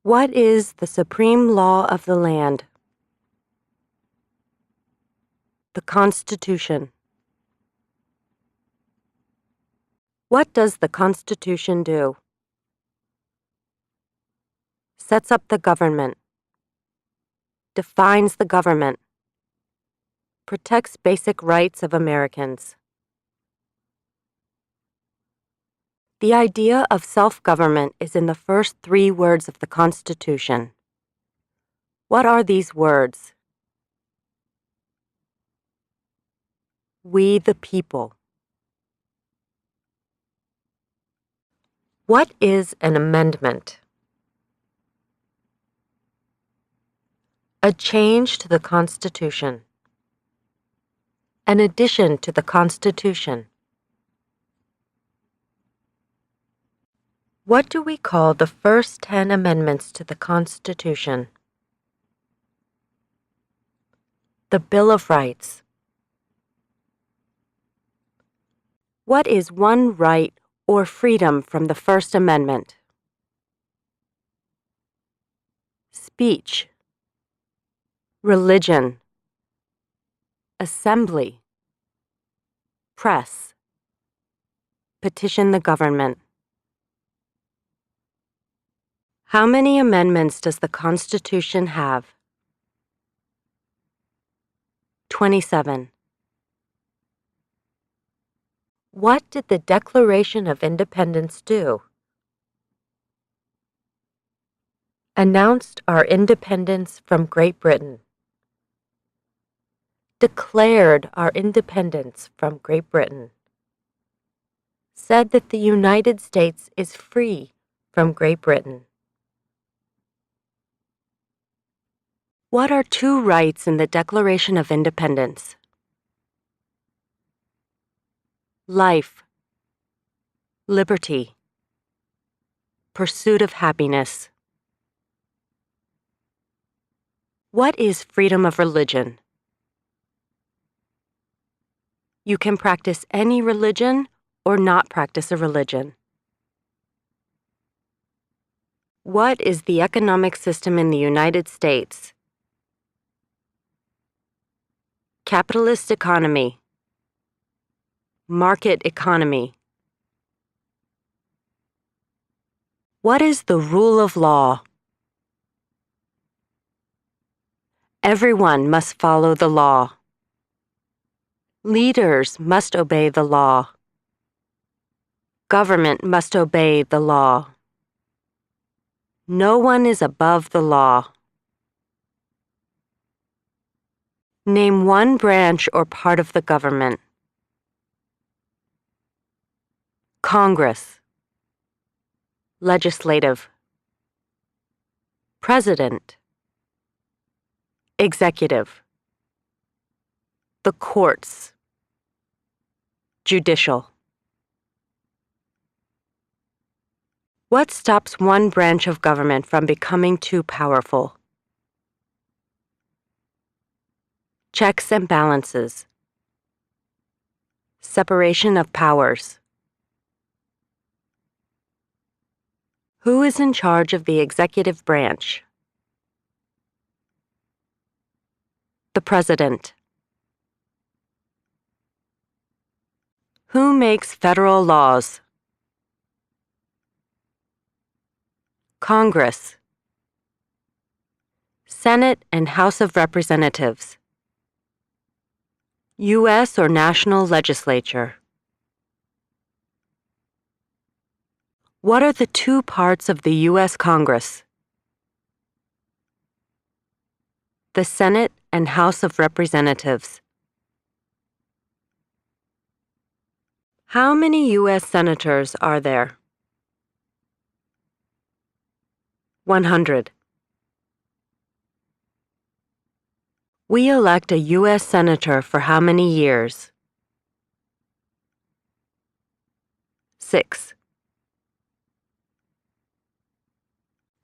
What is the supreme law of the land? The Constitution. What does the Constitution do? Sets up the government. Defines the government. Protects basic rights of Americans. The idea of self-government is in the first 3 words of the Constitution. What are these words? We the people. What is an amendment? A change to the Constitution. An addition to the Constitution. What do we call the first 10 amendments to the Constitution? The Bill of Rights. What is one right or freedom from the First Amendment? Speech. Religion. Assembly. Press. Petition the government. How many amendments does the Constitution have? 27. What did the Declaration of Independence do? Announced our independence from Great Britain. Declared our independence from Great Britain. Said that the United States is free from Great Britain. What are 2 rights in the Declaration of Independence? Life, liberty, pursuit of happiness. What is freedom of religion? You can practice any religion or not practice a religion. What is the economic system in the United States? Capitalist economy. Market economy. What is the rule of law? Everyone must follow the law. Leaders must obey the law. Government must obey the law. No one is above the law. Name one branch or part of the government. Congress. Legislative. President. Executive. The courts. Judicial. What stops one branch of government from becoming too powerful? Checks and balances. Separation of powers. Who is in charge of the executive branch? The President. Who makes federal laws? Congress. Senate and House of Representatives. U.S. or national legislature. What are the 2 parts of the U.S. Congress? The Senate and House of Representatives. How many U.S. senators are there? 100. We elect a U.S. senator for how many years? 6.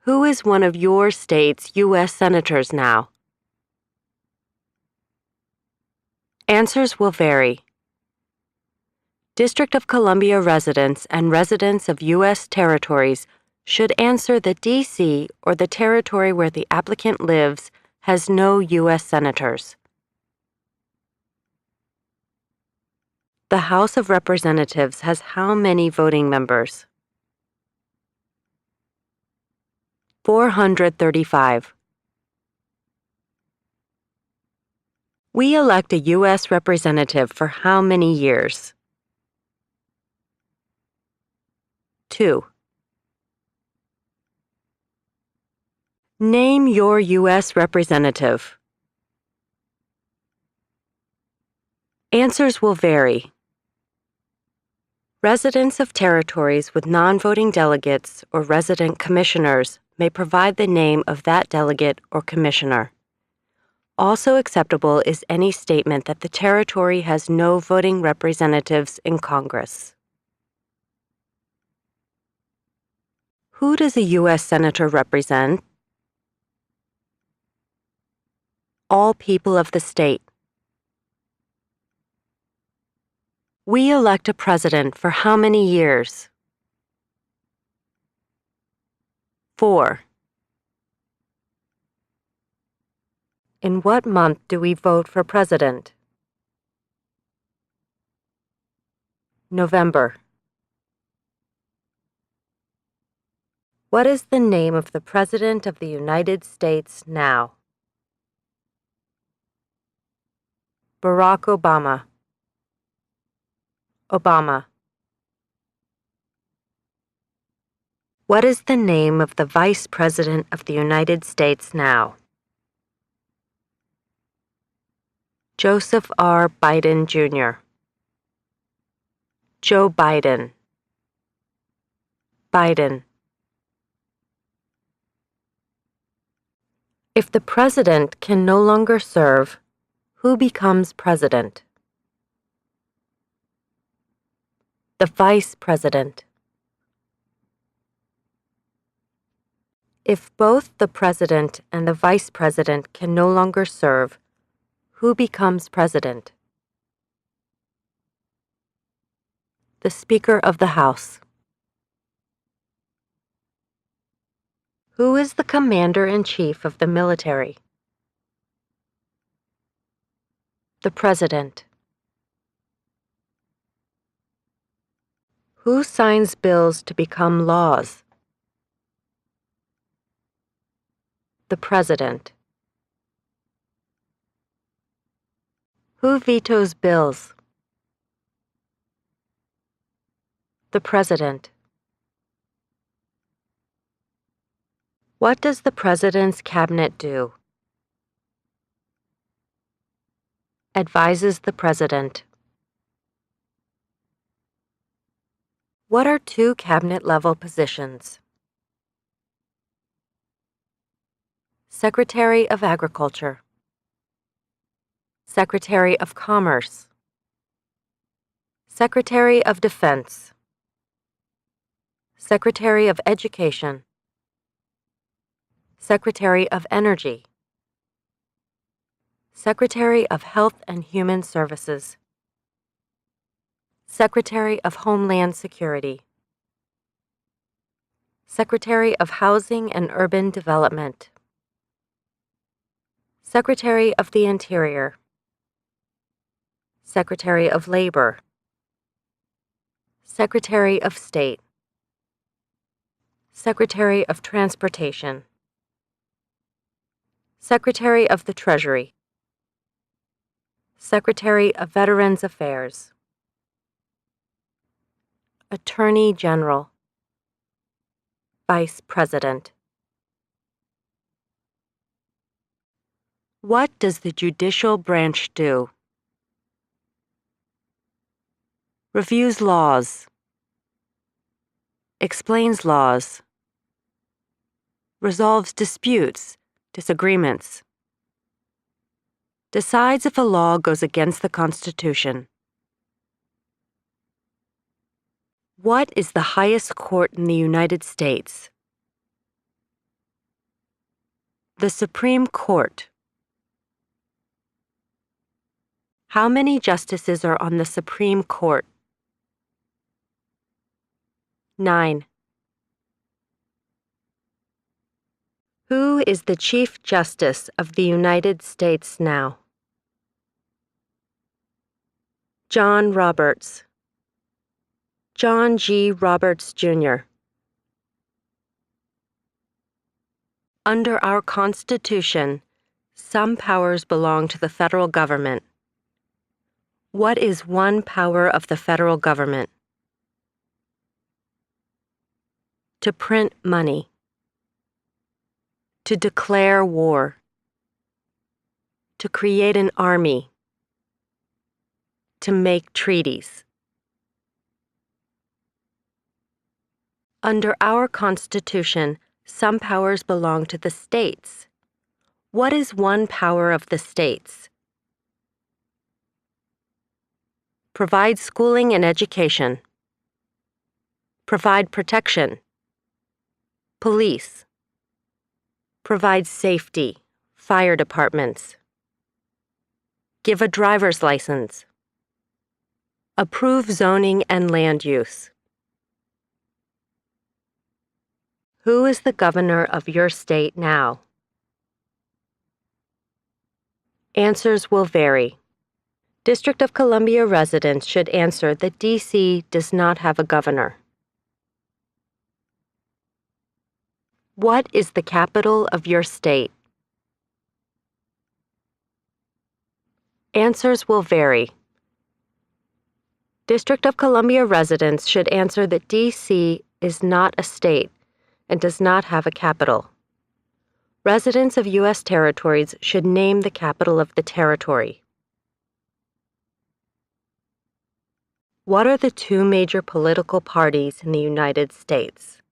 Who is one of your state's U.S. senators now? Answers will vary. District of Columbia residents and residents of U.S. territories should answer that D.C. or the territory where the applicant lives has no U.S. senators. The House of Representatives has how many voting members? 435. We elect a U.S. representative for how many years? 2. Name your U.S. representative. Answers will vary. Residents of territories with non-voting delegates or resident commissioners may provide the name of that delegate or commissioner. Also acceptable is any statement that the territory has no voting representatives in Congress. Who does a U.S. Senator represent? All people of the state. We elect a president for how many years? 4. In what month do we vote for president? November. What is the name of the President of the United States now? Barack Obama. Obama. What is the name of the Vice President of the United States now? Joseph R. Biden, Jr. Joe Biden. Biden. If the president can no longer serve, who becomes president? The vice president. If both the president and the vice president can no longer serve, who becomes president? The Speaker of the House. Who is the commander-in-chief of the military? The President. Who signs bills to become laws? The President. Who vetoes bills? The President. What does the President's cabinet do? Advises the President. What are two cabinet-level positions? Secretary of Agriculture. Secretary of Commerce. Secretary of Defense. Secretary of Education. Secretary of Energy. Secretary of Health and Human Services. Secretary of Homeland Security. Secretary of Housing and Urban Development. Secretary of the Interior. Secretary of Labor. Secretary of State. Secretary of Transportation. Secretary of the Treasury. Secretary of Veterans Affairs. Attorney General. Vice President. What does the judicial branch do? Reviews laws. Explains laws. Resolves disputes, disagreements. Decides if a law goes against the Constitution. What is the highest court in the United States? The Supreme Court. How many justices are on the Supreme Court? 9. Who is the Chief Justice of the United States now? John Roberts. John G. Roberts, Jr. Under our Constitution, some powers belong to the federal government. What is one power of the federal government? To print money. To declare war. To create an army. To make treaties. Under our Constitution, some powers belong to the states. What is one power of the states? Provide schooling and education. Provide protection. Police. Provide safety, fire departments. Give a driver's license. Approve zoning and land use. Who is the governor of your state now? Answers will vary. District of Columbia residents should answer that D.C. does not have a governor. What is the capital of your state? Answers will vary. District of Columbia residents should answer that D.C. is not a state and does not have a capital. Residents of U.S. territories should name the capital of the territory. What are the two major political parties in the United States?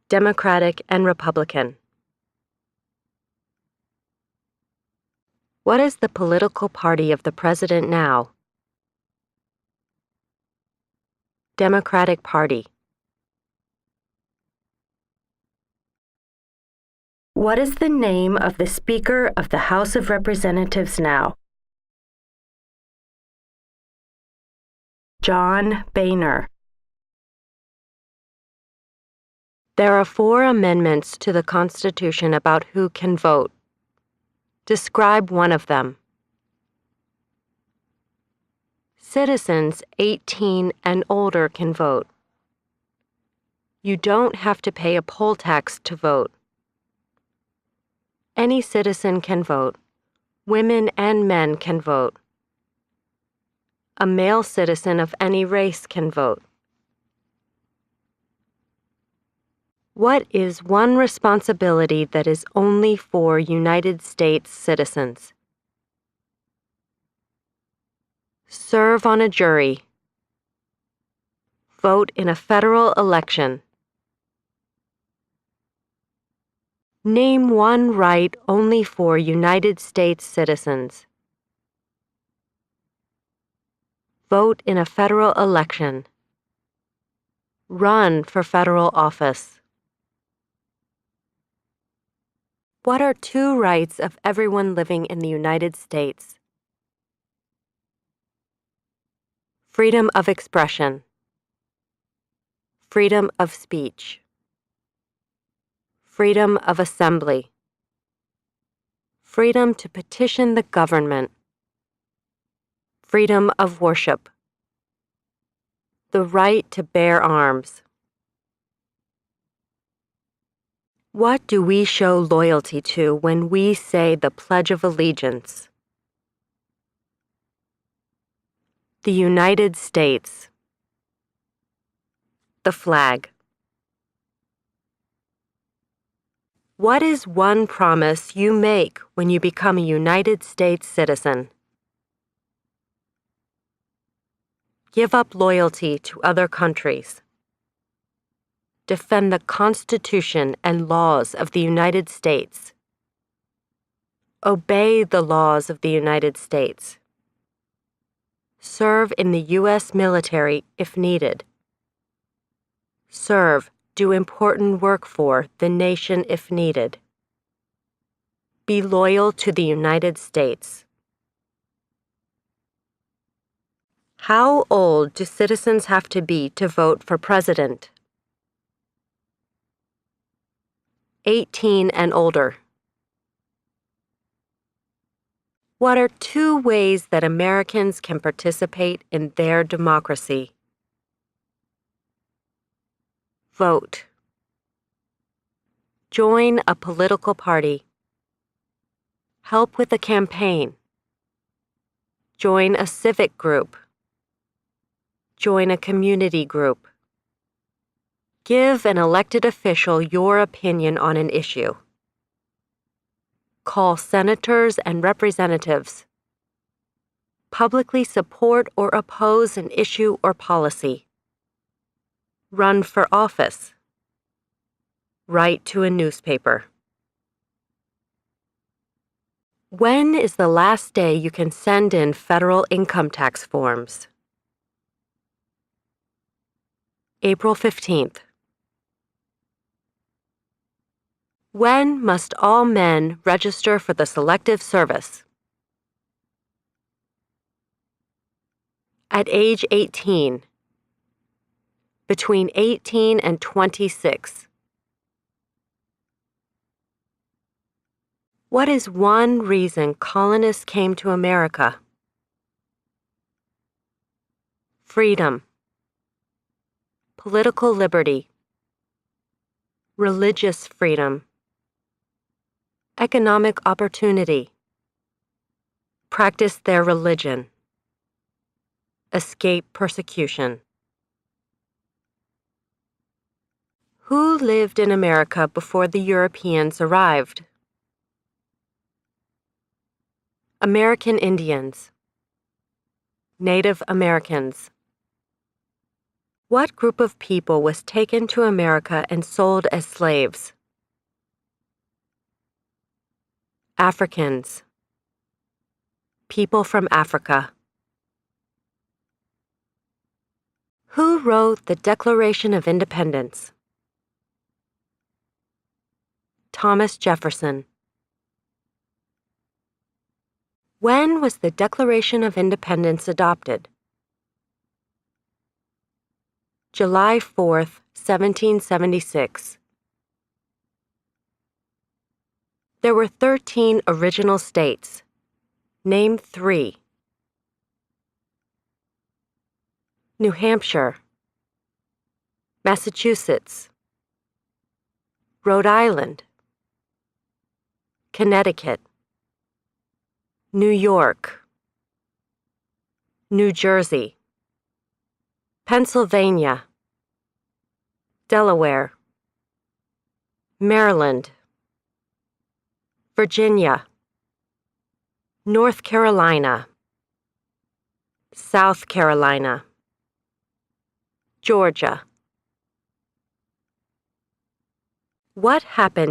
Democratic and Republican. What is the political party of the president now? Democratic Party. What is the name of the Speaker of the House of Representatives now? John Boehner. There are 4 amendments to the Constitution about who can vote. Describe one of them. Citizens 18 and older can vote. You don't have to pay a poll tax to vote. Any citizen can vote. Women and men can vote. A male citizen of any race can vote. What is one responsibility that is only for United States citizens? Serve on a jury. Vote in a federal election. Name one right only for United States citizens. Vote in a federal election. Run for federal office. What are 2 rights of everyone living in the United States? Freedom of expression. Freedom of speech. Freedom of assembly. Freedom to petition the government. Freedom of worship. The right to bear arms. What do we show loyalty to when we say the Pledge of Allegiance? The United States. The flag. What is one promise you make when you become a United States citizen? Give up loyalty to other countries. Defend the Constitution and laws of the United States. Obey the laws of the United States. Serve in the U.S. military if needed. Serve, do important work for the nation if needed. Be loyal to the United States. How old do citizens have to be to vote for president? 18 and older. What are 2 ways that Americans can participate in their democracy? Vote. Join a political party. Help with a campaign. Join a civic group. Join a community group. Give an elected official your opinion on an issue. Call senators and representatives. Publicly support or oppose an issue or policy. Run for office. Write to a newspaper. When is the last day you can send in federal income tax forms? April 15th. When must all men register for the Selective Service? At age 18. Between 18 and 26. What is one reason colonists came to America? Freedom. Political liberty. Religious freedom. Economic opportunity. Practice their religion. Escape persecution. Who lived in America before the Europeans arrived? American Indians. Native Americans. What group of people was taken to America and sold as slaves? Africans. People from Africa. Who wrote the Declaration of Independence? Thomas Jefferson. When was the Declaration of Independence adopted? July 4th, 1776. There were 13 original states. Name 3. New Hampshire. Massachusetts. Rhode Island. Connecticut. New York. New Jersey. Pennsylvania. Delaware. Maryland. Virginia. North Carolina. South Carolina. Georgia. What happened